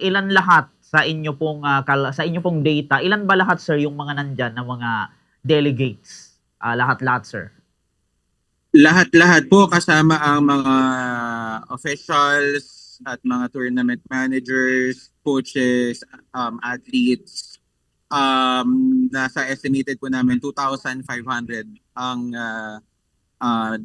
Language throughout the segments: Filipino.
ilan lahat sa inyo pong, sa inyo pong data, ilan ba lahat sir yung mga nandiyan na mga delegates? Lahat-lahat sir? Lahat-lahat po kasama ang mga officials at mga tournament managers, coaches, athletes. Nasa estimated po namin 2,500 ang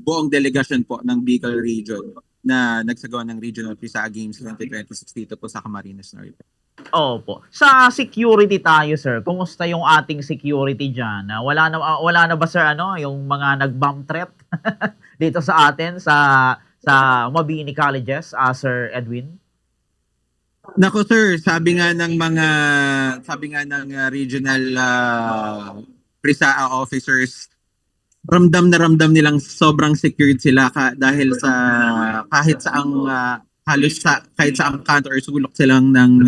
buong delegasyon po ng Bicol Region na nagsagawa ng Regional PISA Games 2026 dito po sa Camarines Norte. Opo. Sa security tayo sir, kumusta yung ating security diyan? Wala na ba sir ano, yung mga nag-bomb threat dito sa atin sa Mabini Colleges, Sir Edwin? Nako sir, sabi nga ng regional PRISA officers, ramdam na ramdam nilang sobrang secured sila dahil sa kahit saang halos kahit saang kanto or sulok silang ng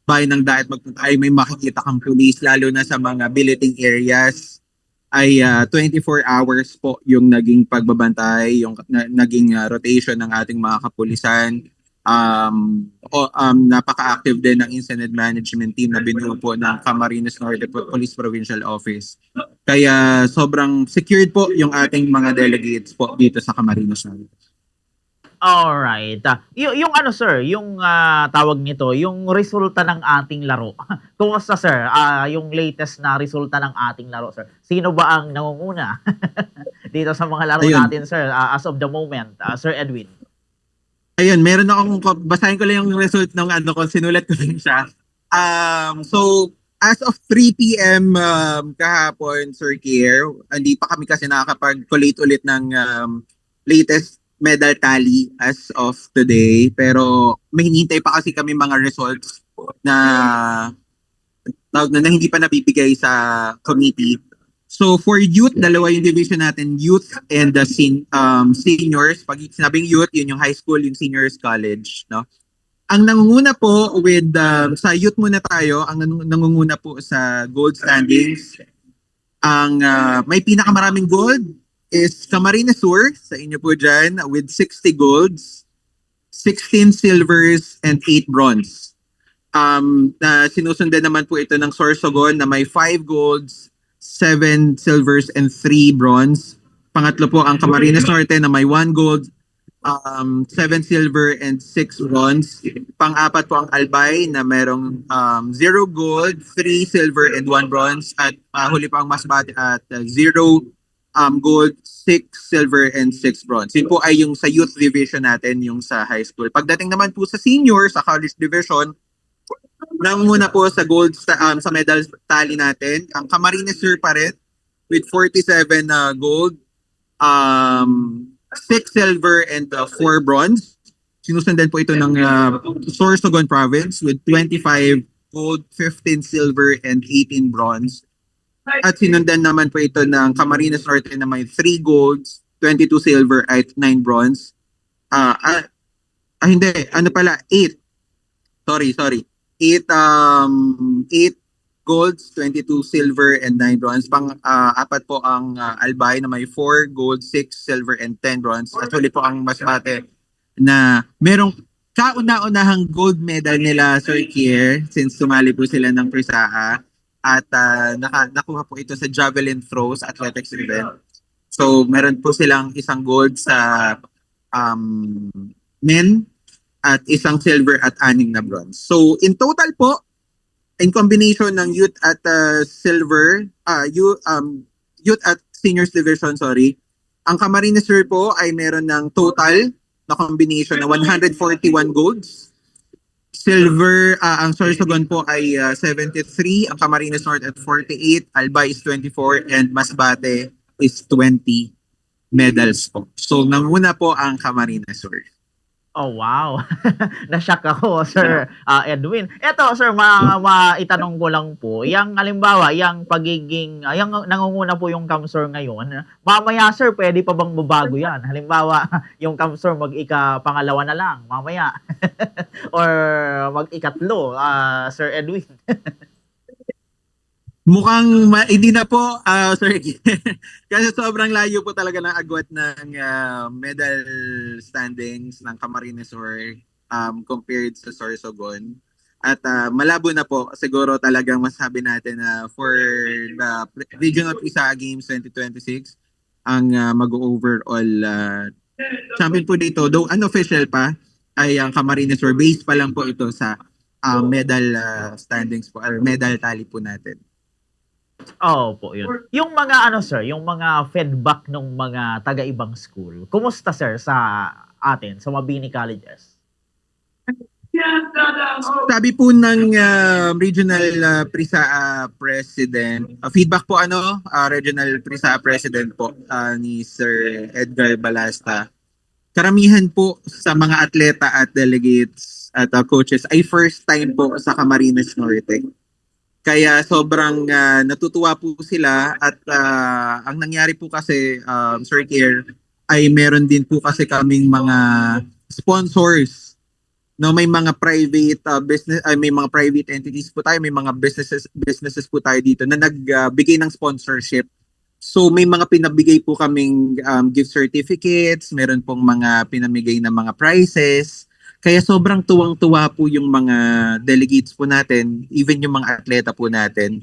bayan ng dagat magpunta ay may makikita kang police, lalo na sa mga billeting areas ay 24 hours po yung naging pagbabantay, yung naging rotation ng ating mga kapulisan. Napaka-active din ng incident management team na binuo po ng Camarines Norte Police Provincial Office. Kaya sobrang secured po yung ating mga delegates po dito sa Camarines Norte. Alright. Yung ano sir, yung tawag nito, yung resulta ng ating laro. Kumusta sir? Yung latest na resulta ng ating laro sir. Sino ba ang nangunguna dito sa mga laro Ayun. natin sir, as of the moment, Sir Edwin? Ayun, meron akong, basahin ko lang yung result ng ano ko, sinulat ko din siya. So, as of 3 p.m. Kahapon, Sir Kier, hindi pa kami kasi nakakapag-collate ulit ng latest medal tally as of today. Pero may hinihintay pa kasi kami mga results na, na hindi pa nabibigay sa committee. So for youth, dalawa yung division natin, youth and the seniors. Pag sinabing youth, yun yung high school, yung seniors college, no? Ang nangunguna po with sa youth muna tayo, ang nangunguna po sa gold standings, ang may pinakamaraming gold is Camarines Sur sa inyo po dyan with 60 golds, 16 silvers, and 8 bronze. Na sinusundan naman po ito ng Sorsogon na may 5 golds, 7 silvers, and 3 bronze. Pangatlo po ang Camarines Norte na may 1 gold, 7 silver, and 6 bronze. Pang-apat po ang Albay na merong 0 gold, 3 silver, and 1 bronze. At huli po ang Masbate at 0 gold, 6 silver, and 6 bronze. Yun po ay yung sa youth division natin, yung sa high school. Pagdating naman po sa senior, sa college division, nanguna po sa gold sa medal tally natin, ang Camarines Sur pa rin with 47 gold, 6 silver, and 4 bronze. Sinusundan po ito ng Sorsogon Province with 25 gold, 15 silver, and 18 bronze. At sinundan naman po ito ng Camarines Norte na may 3 golds, 22 silver, at 9 bronze. Hindi, ano pala, 8. Sorry. 8 golds, 22 silver, and 9 bronze. Apat po ang Albay na may 4 gold, 6 silver, and 10 bronze. At huli po ang Masbate na merong kauna-unahang gold medal nila, Sir Kier, since sumali po sila ng Prisaa. At nakuha po ito sa javelin throws athletics event. So meron po silang isang gold sa men at isang silver at 6 na bronze. So in total po, in combination ng youth at silver, youth at seniors division, sorry, ang Camarines Sur po ay meron ng total na combination na 141 golds. Silver, ang Sorsogon po ay 73, ang Camarines North at 48, Albay is 24, and Masbate is 20 medals po. So nanguna po ang Camarines Sur. Oh, wow. Na-shock ako, Sir Edwin. Eto, sir, maitanong ko lang po, yang halimbawa, yang pagiging, yang nangunguna po yung Kamsur ngayon, mamaya, sir, pwede pa bang babago yan? Halimbawa, yung Kamsur mag-ika-pangalawa na lang, mamaya. Or mag-ikatlo, Sir Edwin. Mukhang hindi na po, Sir. Kasi sobrang layo po talaga ng agwat ng medal standings ng Camarines Sur compared sa Sorsogon. At malabo na po siguro talagang masabi natin na for the Regional PISA Games 2026 ang mag-overall champion po dito, though unofficial pa, ay ang Camarines Sur. Based pa lang po ito sa medal standings po, or medal tally po natin. Oo po, yun. Yung mga ano sir, yung mga feedback ng mga taga-ibang school, kumusta sir sa atin, sa Mabini Colleges? Sabi po ng Regional PRISA President, feedback po Regional PRISA President po ni Sir Edgar Balasta. Karamihan po sa mga atleta at delegates at coaches ay first time po sa Camarines Norte. Kaya sobrang natutuwa po sila at ang nangyari po kasi Sir Kier, ay meron din po kasi kaming mga sponsors. No, may mga private business, may mga private entities po tayo, may mga businesses po tayo dito na nagbigay ng sponsorship. So may mga pinabigay po kaming gift certificates, meron pong mga pinamigay na mga prizes. Kaya sobrang tuwang-tuwa po yung mga delegates po natin, even yung mga atleta po natin.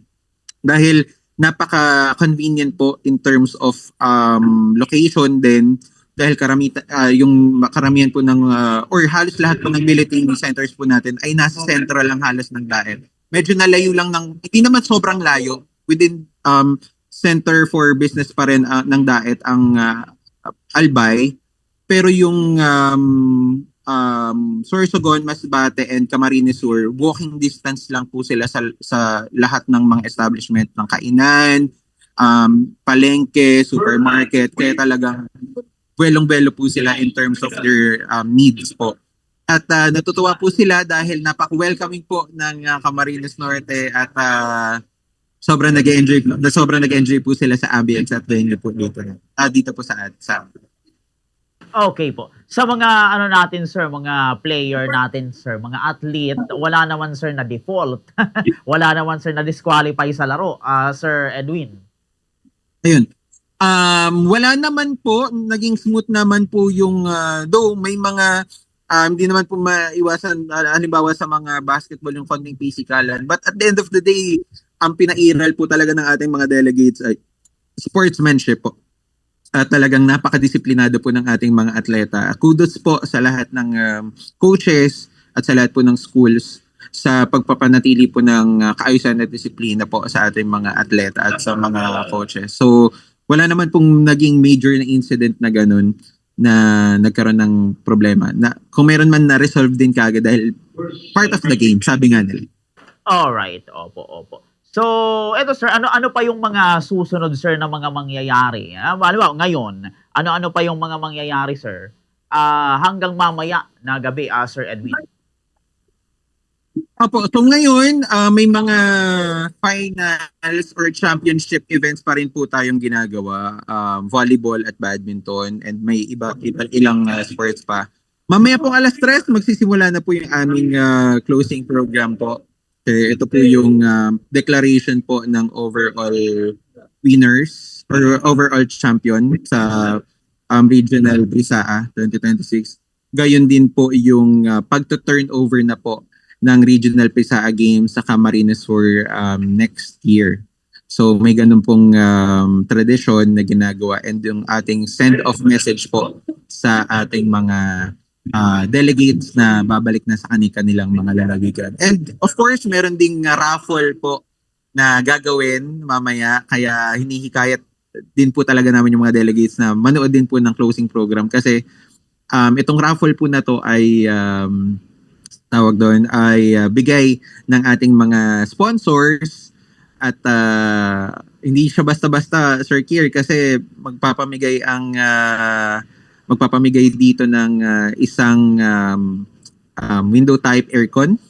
Dahil napaka-convenient po in terms of location din. Dahil yung karamihan po ng, or halos lahat po ng military centers po natin ay nasa central lang halos ng Daet. Medyo nalayo lang hindi naman sobrang layo. Within Center for Business pa rin ng Daet ang Albay. Pero yung Sorsogon, Masbate, and Camarines Sur, walking distance lang po sila sa lahat ng mga establishment ng kainan, palengke, supermarket. Kaya talagang belong-belo po sila in terms of their needs po. At natutuwa po sila dahil napak-welcoming po ng Camarines Norte at sobrang nag-enjoy po sila sa ambience at venue po dito po sa Okay po. Sa mga ano natin sir, mga player natin sir, mga athlete, wala naman sir na default. Wala naman sir na disqualify sa laro. Sir Edwin. Ayun. Wala naman po, naging smooth naman po yung though may mga hindi naman po maiwasan halimbawa sa mga basketball yung konting physikalan, but at the end of the day ang pinairal po talaga ng ating mga delegates ay sportsmanship po. At talagang napakadisiplinado po ng ating mga atleta. Kudos po sa lahat ng coaches at sa lahat po ng schools sa pagpapanatili po ng kaayusan at disiplina po sa ating mga atleta at sa mga coaches. So wala naman pong naging major na incident na ganun na nagkaroon ng problema. Na kung meron man na resolve din kagad dahil part of the game, sabi nga nila. Alright, opo. So, eto sir, ano pa yung mga susunod sir na mga mangyayari? Halimbawa, ngayon, ano pa yung mga mangyayari sir? Hanggang mamaya na gabi, Sir Edwin. Opo, so ngayon, may mga finals or championship events pa rin po tayong ginagawa. Volleyball at badminton, and may ilang sports pa. Mamaya pong 3:00, magsisimula na po yung aming closing program po. Ito po yung declaration po ng overall winners or overall champion sa Regional PRISA 2026. Gayon din po yung pagto-turnover na po ng Regional PISA Games sa Camarines Sur next year. So may ganun pong tradition na ginagawa, and yung ating send-off message po sa ating mga delegates na babalik na sa kanilang mga lalawigan. And of course, meron ding raffle po na gagawin mamaya, kaya hinihikayat din po talaga namin yung mga delegates na manood din po ng closing program kasi itong raffle po na to ay tawag doon ay bigay ng ating mga sponsors at hindi siya basta-basta Sir Kier kasi magpapamigay dito ng isang window type aircon,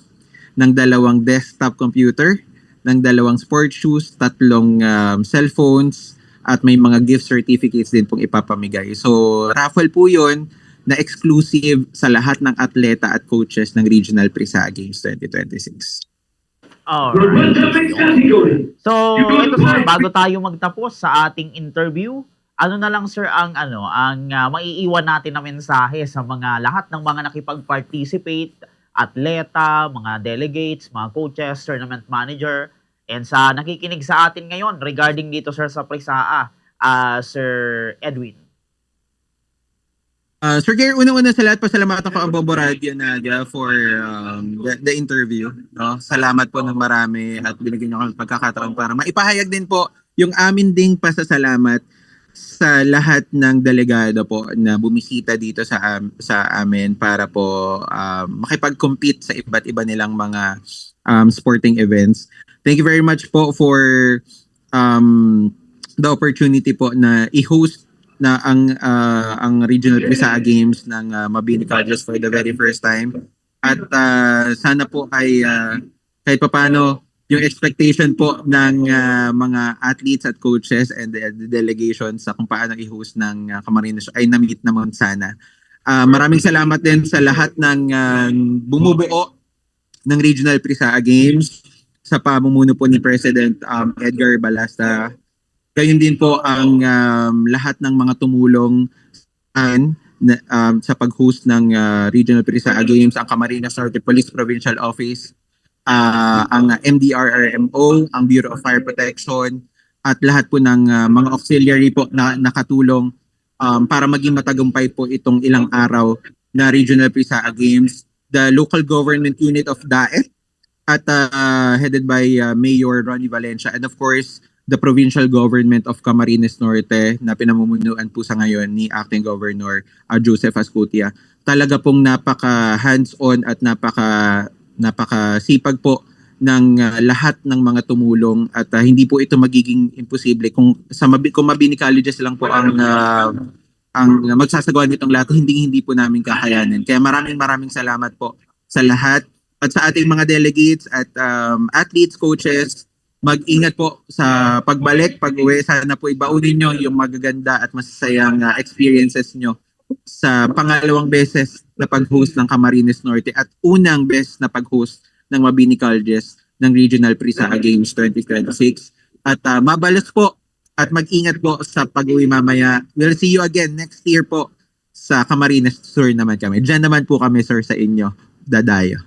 ng 2 desktop computer, ng 2 sports shoes, 3 cellphones, at may mga gift certificates din pong ipapamigay. So raffle po 'yon na exclusive sa lahat ng atleta at coaches ng Regional PRISA Games 2026. Alright. So, ito sir, bago tayo magtapos sa ating interview, ano na lang sir ang maiiwan natin na mensahe sa mga lahat ng mga nakipag-participate atleta, mga delegates, mga coaches, tournament manager, and sa nakikinig sa atin ngayon regarding dito sir sa Prisaa, Sir Edwin. Sir Gary, unang-una sa lahat, pasalamatan ko ang Bobo Radio Nadia for the interview. No? Salamat po ng marami at binigyan niyo kami pagkakataon para maipahayag din po yung amin ding pasasalamat sa lahat ng delegado po na bumisita dito sa amin para po makipag-compete sa iba't iba nilang mga sporting events. Thank you very much po for the opportunity po na i-host na ang Regional Prisaa Games ng Mabini College for the very first time. At sana po ay kahit papaano yung expectation po ng mga athletes at coaches and the delegation sa kung paano i-host ng Camarines ay na-meet naman sana. Maraming salamat din sa lahat ng bumubuo ng Regional Prisaa Games sa pamumuno po ni President Edgar Balasta. Gayon din po ang lahat ng mga tumulong sa pag-host ng Regional Prisaa Games, ang Camarines Norte Police Provincial Office, ang MDRRMO, ang Bureau of Fire Protection, at lahat po ng mga auxiliary po na nakatulong para maging matagumpay po itong ilang araw na Regional Prisaa Games. The local government unit of DAET at headed by Mayor Ronnie Valencia, and of course, the provincial government of Camarines Norte na pinamumunuan po sa ngayon ni Acting Governor Joseph Ascutia. Talaga pong napaka hands-on at napaka sipag po ng lahat ng mga tumulong at hindi po ito magiging imposible kung Mabini Colleges lang po ang magsasagawa nitong lahat, hindi po namin kakayanin. Kaya maraming salamat po sa lahat at sa ating mga delegates at athletes, coaches. Mag-ingat po sa pagbalik, pag-uwi. Sana po ibaunin nyo yung magaganda at masasayang experiences nyo sa pangalawang beses na pag-host ng Camarines Norte at unang best na pag-host ng Mabini Colleges ng Regional Prisaa Games 2026. At mabalas po at mag-ingat po sa pag-uwi mamaya. We'll see you again next year po sa Camarines Sur naman kami. Diyan naman po kami, sir, sa inyo. Dadayo.